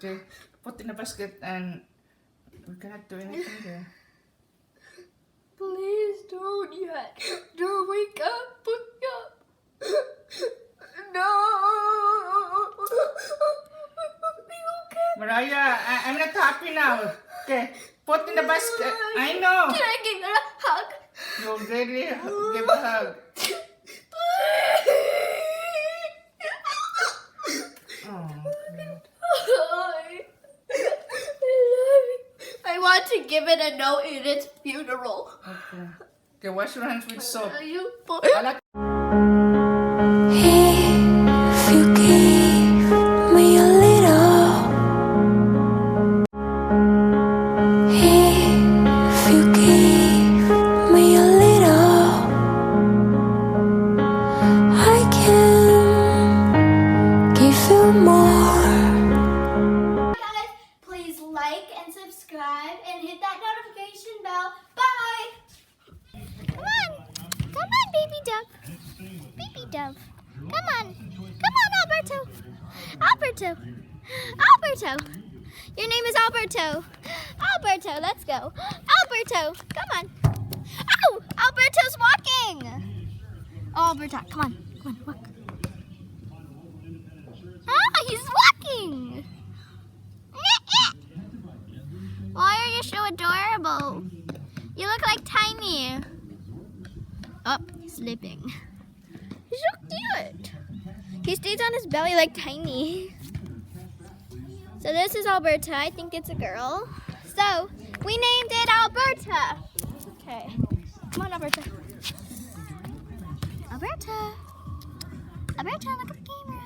Okay, put in the basket and we cannot do anything there. Please don't yet. Don't wake up. Wake up. No. Be okay. Mariah, I'm not happy now. Okay, put in the basket. I know. Can I give her a hug? You already give a hug. Oh, I want to give it a note in its funeral. okay. Okay, wash your hands with soap. Are you I like If you give me a little, if you give me a little, I can give you more. guys, please like and subscribe and hit that notification bell. Bye! Come on, baby dove. Baby dove. Come on, Alberto. Alberto. Your name is Alberto. Alberto, let's go. Alberto, come on. Oh, Alberto's walking. Oh, Alberto, come on, walk. Ah, he's walking. Why are you so adorable? You look like Tiny. Oh, he's sleeping. He's so cute. He stays on his belly like Tiny. So this is Alberta. I think it's a girl. So we named it Alberta. Okay. Come on, Alberta. Alberta. Alberta, look at the camera.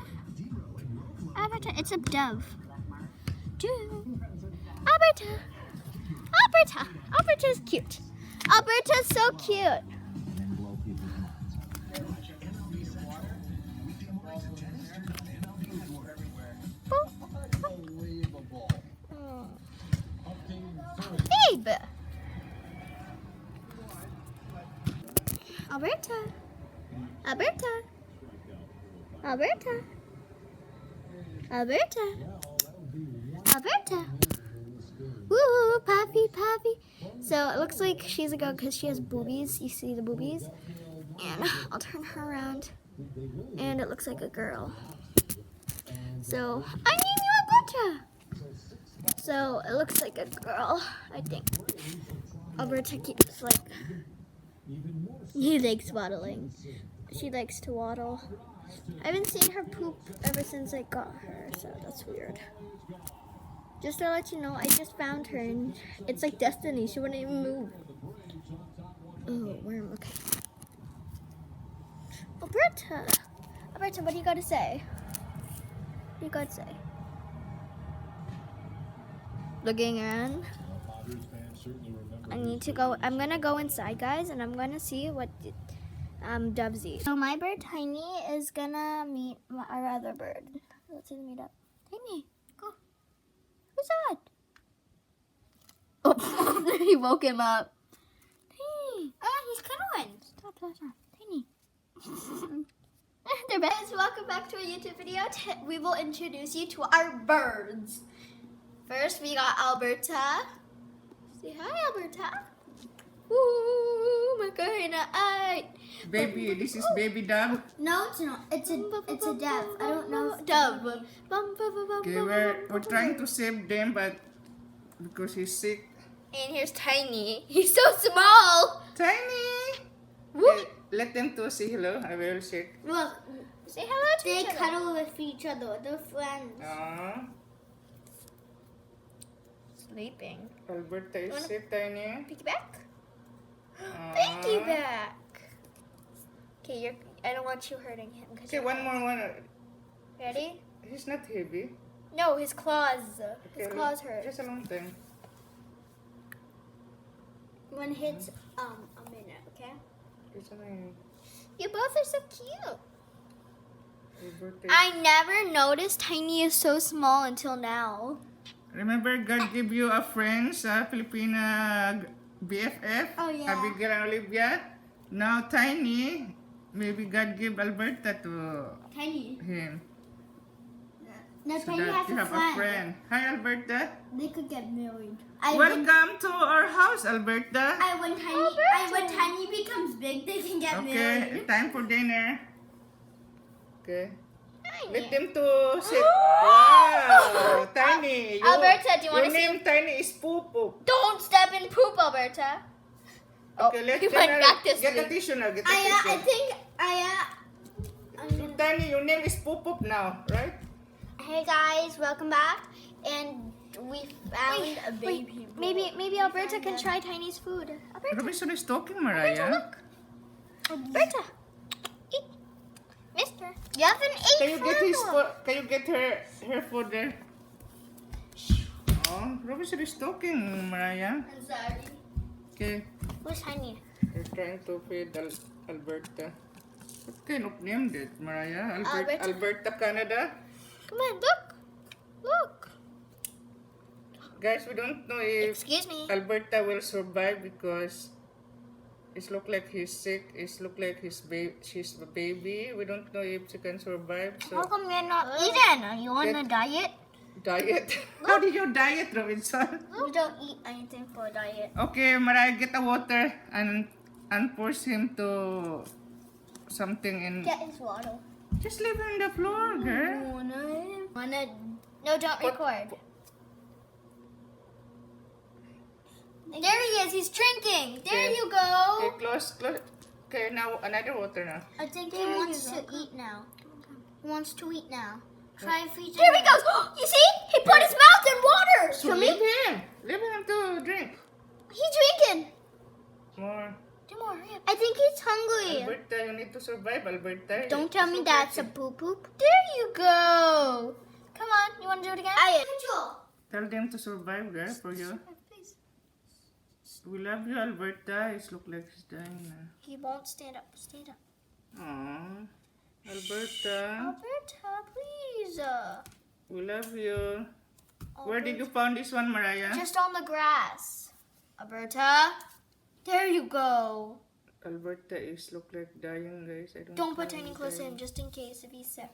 Alberta, it's a dove. Alberta. Alberta's cute. Alberta's so cute. Babe. Alberta. Woo, puppy. So it looks like she's a girl because she has boobies. You see the boobies? And I'll turn her around. And it looks like a girl. So I named you Alberta. So it looks like a girl, I think. Alberta keeps he likes waddling. She likes to waddle. I haven't seen her poop ever since I got her, so that's weird. Just to let you know, I just found her and it's like destiny. She wouldn't even move. Oh, worm, okay. Alberta, what do you got to say? What do you got to say? Looking around. I'm gonna go inside, guys, and I'm gonna see what doves eat. So my bird Tiny is gonna meet our other bird. Let's see them meet up. Tiny, go. Who's that? Oh, he woke him up. Tiny. Oh, he's cuddling. Stop. Tiny. They're back. Guys, welcome back to our YouTube video. We will introduce you to our birds. First, we got Alberta. Say hi, Alberta. Ooh, Macarena. baby. This is baby dove. No, it's not. It's a dove. I don't know. Dove. Okay, we're trying to save them, but because he's sick. And here's Tiny. He's so small. Tiny. Woo. Okay, let them to say hello. I will shake. Look, say hello to each other. They cuddle with each other. They're friends. Sleeping. Alberta is sick, Tiny. Piggyback? Piggyback. Okay, I don't want you hurting him. Okay, one more. Ready? He's not heavy. No, his claws. Okay, His claws hurt. Just a long time. One hits a minute, okay? It's annoying. You both are so cute. Alberta. I never noticed Tiny is so small until now. Remember, God gave you a friend sa Filipina BFF? Oh, yeah. Abigail and Olivia. Now, Tiny, maybe God gave Alberta to Tiny. him. Now so Tiny that has you a have friend. a friend. Hi, Alberta. They could get married. Welcome to our house, Alberta. When Tiny becomes big, they can get Okay, married. time for dinner. Okay. Let Tiny. them to sit. Wow, Tiny. Alberta, do you wanna Your name Tiny is Poop Poop. Don't step in poop, Alberta. Okay, let he them went back to get a sleep. tissue now. Get a I tissue. think So, Tiny, your name is Poop Poop now, right? Hey guys, welcome back. And we found a baby. Maybe Alberta can try Tiny's food. Alberta, Robinson is talking, Mariah. look. Alberta, eat. Mister, you haven't ate Can you get his food. food? Can you get her food there? Oh, Robinson is talking, Mariah. I'm sorry. Okay, Where's Tiny? we're trying to feed Alberta. What kind of name did Mariah? Alberta. Alberta, Canada. Come on, look. Look. Guys, we don't know if Excuse me. Alberta will survive because it look like he's sick. It look like she's a baby. We don't know if she can survive. How So come you're not eating? Are you on Get- a diet? diet. How did you diet, Robinson? We don't eat anything for a diet. Okay, Mariah, get a water and force him to something in. Get his water. Just leave him on the floor, girl. No, don't record. There he is. He's drinking. There Okay. you go. Okay, close. Okay, now another water now. I think he wants to eat now. He wants to eat now. Try and feed him. There he goes. You see? He put his mouth in water. So leave him. Leave him to drink. He's drinking. More. Do more. I think he's hungry. Alberta, you need to survive, Alberta. Don't tell me It's that's a okay. poop poop. There you go. Come on. You want to do it again? Tell them to survive, girl, for you. Please. We love you, Alberta. It look like she's dying now. He won't stand up. Stand up. Aww. Alberta, Alberta, please. we love you. Where did you find this one, Mariah? Just on the grass. Alberta. There you go. Alberta is look like dying, guys. I Don't put know Tiny he's close dying. in just in case if he's sick.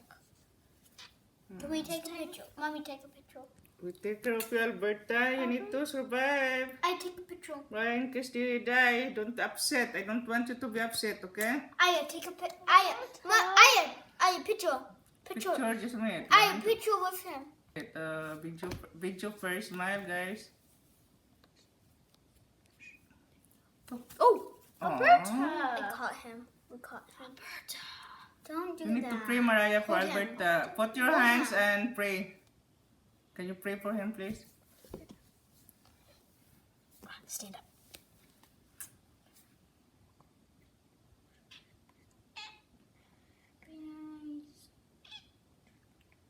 Can we take a picture? Mommy, take a picture. We take care of you, Alberta. You need to survive. I take a picture. Why, in case you die, don't upset. I don't want you to be upset, okay? Aya, take a picture. Aya, picture. Picture. Picture, just a minute. Aya, picture with him. Video first, smile, guys. Oh, Alberta. I caught him. We caught him. Alberta. Don't do You need that. to pray, Mariah, for Hold him. Alberta. Put your hands and pray. Can you pray for him, please? Stand up.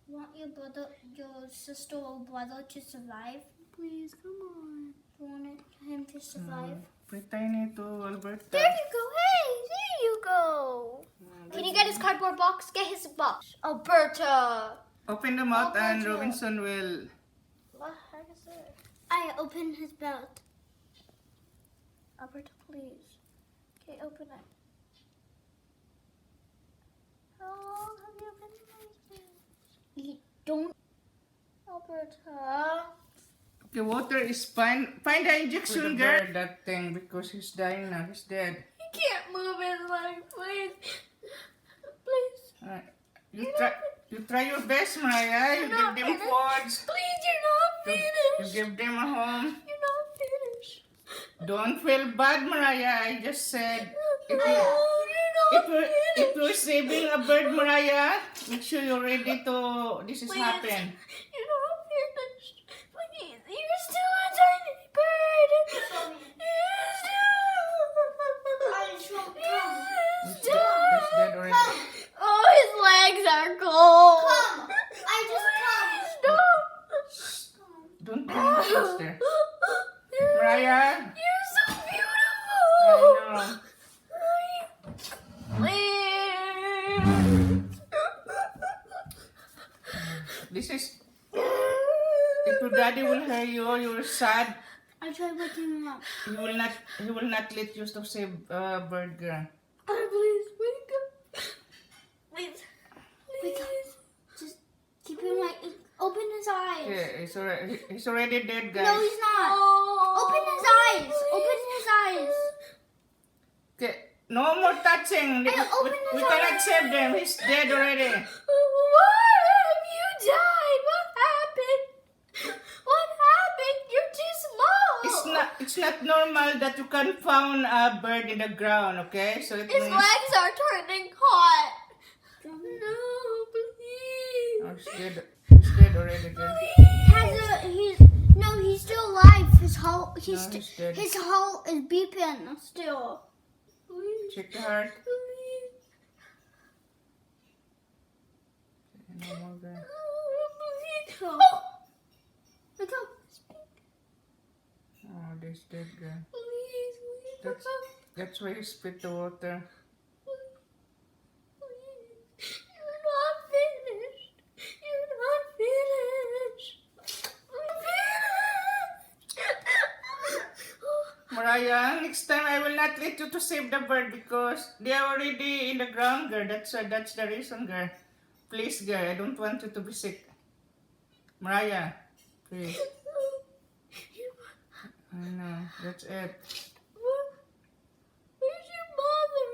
Want your sister or brother to survive? Please, come on. You want him to survive? Pray Tiny to Alberta. There you go. Hey, there you go. Can you get his cardboard box? Get his box. Alberta. Open the mouth and Alberta. Robinson will. What the heck is it? I open his mouth. Alberta, please. Okay, open it. How long have you been like this? You don't. Alberta. Okay, water is fine. Find the injection, girl. That thing because he's dying now. He's dead. He can't move his leg, please. Please. You try your best, Mariah. You You're not give them finished. foods. Please, you're not You finished. give them a home. You're not finished. Don't feel bad, Mariah. I just said You're not if you're saving a bird, Mariah, make sure you're ready to this is Please. happen. You're not finished. Please, you're still a tiny bird. He's dead already. Oh, his legs are cold. Come. I just Stop. Don't do this there. Mariah. You're so I beautiful. know. Please. This is if your daddy will hear you, you're sad. I tried waking him up. He will not let you to save bird girl. Please, wake up. Please. Wake up. Just keep him like. Okay, he's already dead, guys. No, he's not. Open his eyes. Open his eyes. Okay, no more touching. We open his cannot eyes. save them. He's dead already. Why have you died? What happened? What happened? You're too small. It's not normal that you can find a bird in the ground, okay? So it His means legs are turning hot. No, please. oh, he's dead already, guys. He's still alive. His heart No, he's dead. is beeping still. Check the heart. No more, guys. Oh, look up. Oh, this dead guy. Please. That's why he spit the water. You're not finished. You're not finished. Mariah, next time I will not let you to save the bird because they are already in the ground, girl. That's the reason, girl. Please, girl, I don't want you to be sick. Mariah, please. I know, that's it. Where's your mother?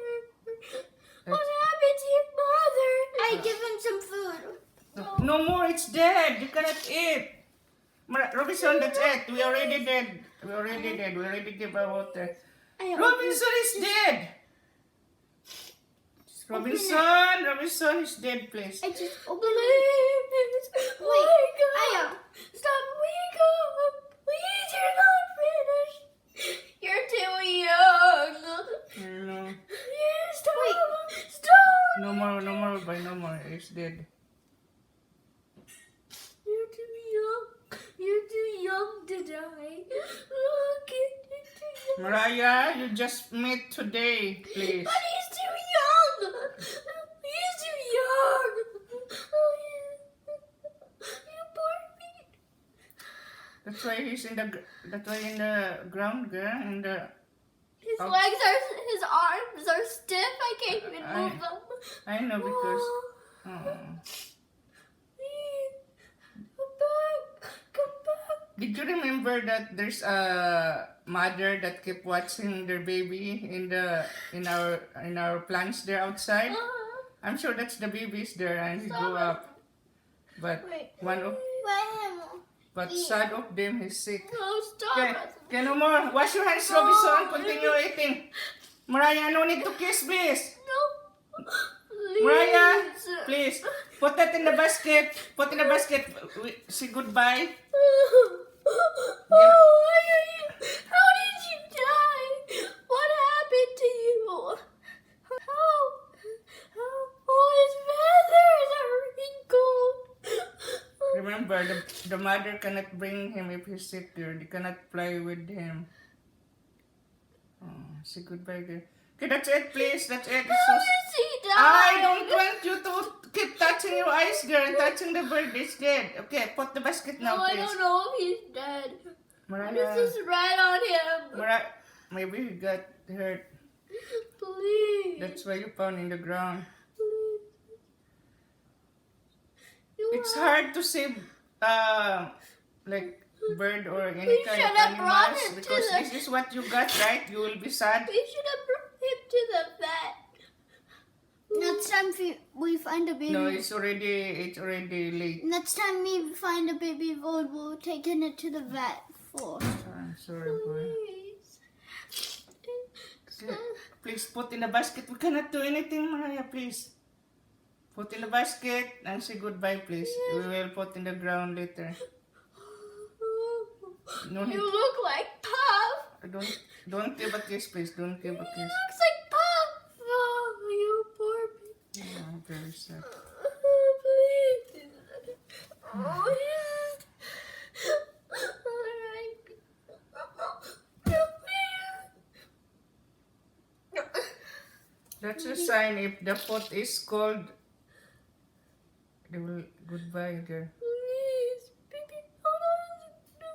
What That's- happened to your mother? I give him some food. No more, it's dead. You cannot eat. Robinson, that's it. We already dead. We already gave our water. Robinson is dead. Robinson is dead, please. I just opened it. Wait, Aya. Stop, wake up. Please, you're not finished. You're too young. No, Stop. no more, bye, no more. He's dead. You're too young. You're too young to die. Look at you. Mariah, you just met today, please. But he's too young. He's too young. Oh, you poor feet. That's why he's in the ground, girl. And His Oh. legs his arms are stiff. I can't even move them. I know because. Oh, Oh. please, come back. Come back. Did you remember that there's a mother that kept watching their baby in our plants there outside? I'm sure that's the babies there and he grew up. But Wait. but sad of them he's sick. No, stop. Okay, no more. Wash your hands, Robinson. Continue eating. Mariah, no need to kiss, please. No. Please. Mariah, please. Put that in the basket. Put in the basket. Say goodbye. How did you die? What happened to you? Oh, his feathers are wrinkled. Remember, the mother cannot bring him if he's sick here. They cannot play with him. Oh, say goodbye, girl. Okay, that's it, please. That's it. It's How so does he die? I don't want you to keep touching your eyes, girl, and touching the bird. It's dead. Okay, put the basket No, now, I please. don't know if he's dead. Mariah, This is red on him. Mariah, maybe he got hurt. Please. That's why you found in the ground. Please. It's hard to save, like bird or any We kind should of have brought animals him to because the- this is what you got, right? You will be sad. We should have brought him to the vet. Next time we find a baby. No, it's already late. Next time we find a baby boy, we'll take it to the vet for. I'm sorry, boy. Please. Please put in the basket. We cannot do anything, Mariah, please. Put in the basket and say goodbye, please. We will put in the ground later. No need. You look like Puff. Don't give a kiss, please. Don't give a He kiss. looks like Puff. Oh, you poor baby. Oh, I'm very sad. Oh, please. Oh, yeah. Alright. That's a sign if the pot is cold. They will goodbye, girl. Please, baby, hold on. No,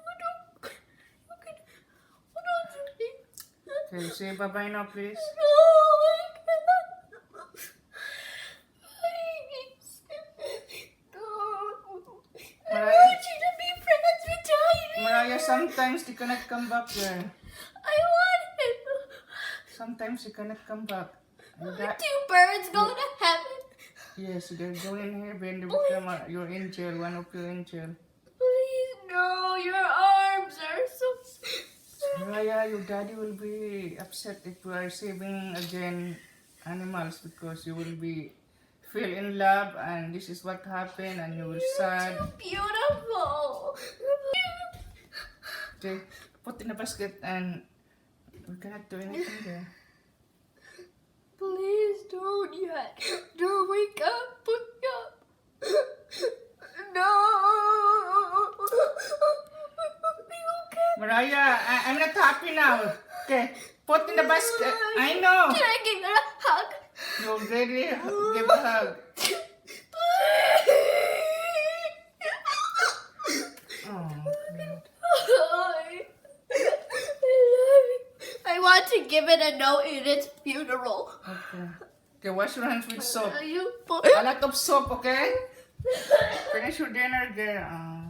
okay. Hold on to me. Can you say bye-bye now, please? No, I cannot. Please. No. I Mariah. want you to be sometimes they cannot come back there. I want him. Sometimes they cannot come back. You Are got- 2 birds going to heaven? Yes, they're going in heaven. They become your angel, one of your angel. Please, no. Your arms are so... Mariah, your daddy will be upset if you are saving again animals because you will be feel in love and this is what happened and you will sad. Beautiful. Okay, put in the basket and we cannot do anything there. Please don't yet. Don't wake up. Wake up. No. Mariah, I'm not happy now. Okay, put in the basket. I know. Can I give her a hug? You already give a hug. Oh, God. I want to give it a note in its funeral. Okay. Okay, wash your hands with soap. Are you A lot of soap, okay? Finish your dinner, girl.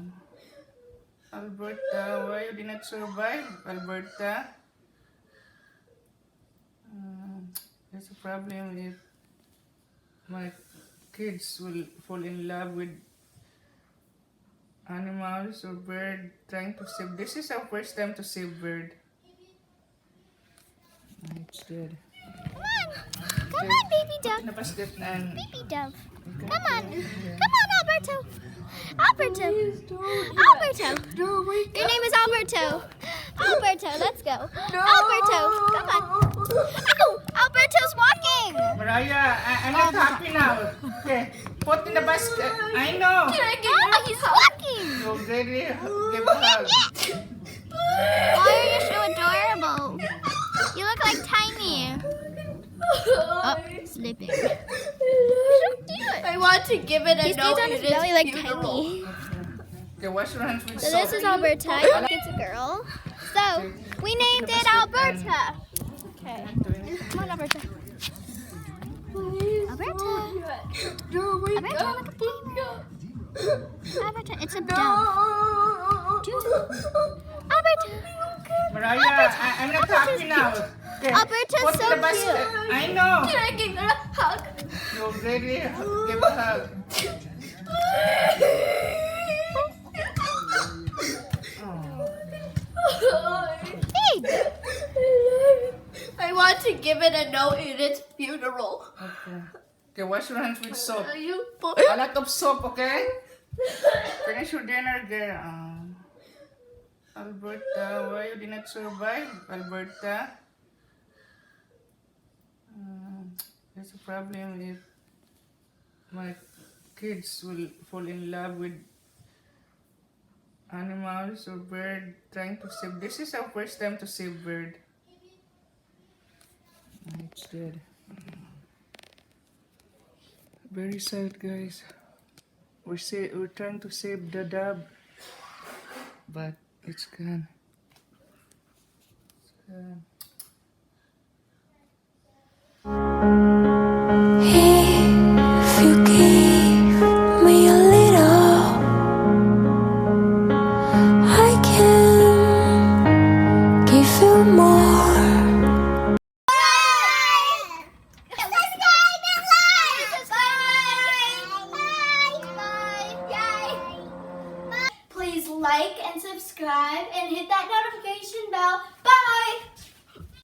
Alberta, why you did not survive, Alberta? There's a problem if my kids will fall in love with animals or bird trying to save. This is our first time to save bird. It's dead. Come on. Come on, baby dove. In the basket and Baby dove. Come on. Come on, Alberto. Alberto. Alberto. Your name is Alberto. Alberto, let's go. Alberto, come on. Ow! Alberto's walking. Mariah, I'm not happy now. Okay, put in the basket. I know. Can I give him he's walking. You already give a hug. Why are you so adorable? You look like Tiny. Oh, sleeping. He's so cute. I want to give it a He stays on his belly like Tiny. Okay, wash your hands with So soap. this is Alberta. I think it's a girl. So we named it Alberta. Okay. Come on, Alberta. Alberta. Alberta, look at me. Alberta, it's a dove. Alberta. Mariah, I'm not happy now. Okay, Alberta's put in so the basket. cute. I know. Can I give her a hug? You already give a hug. I want to give it a note in its funeral. Okay. Okay, wash your hands with soap. Are you A lot of soap, okay? Finish your dinner, girl. Alberta, why you did not survive, Alberta? There's a problem if my kids will fall in love with animals or bird trying to save. This is our first time to save bird. It's dead. Very sad, guys. We're trying to save the dove, but it's gone. It's gone. If you give me a little, I can give you more. Please like and subscribe and hit that notification bell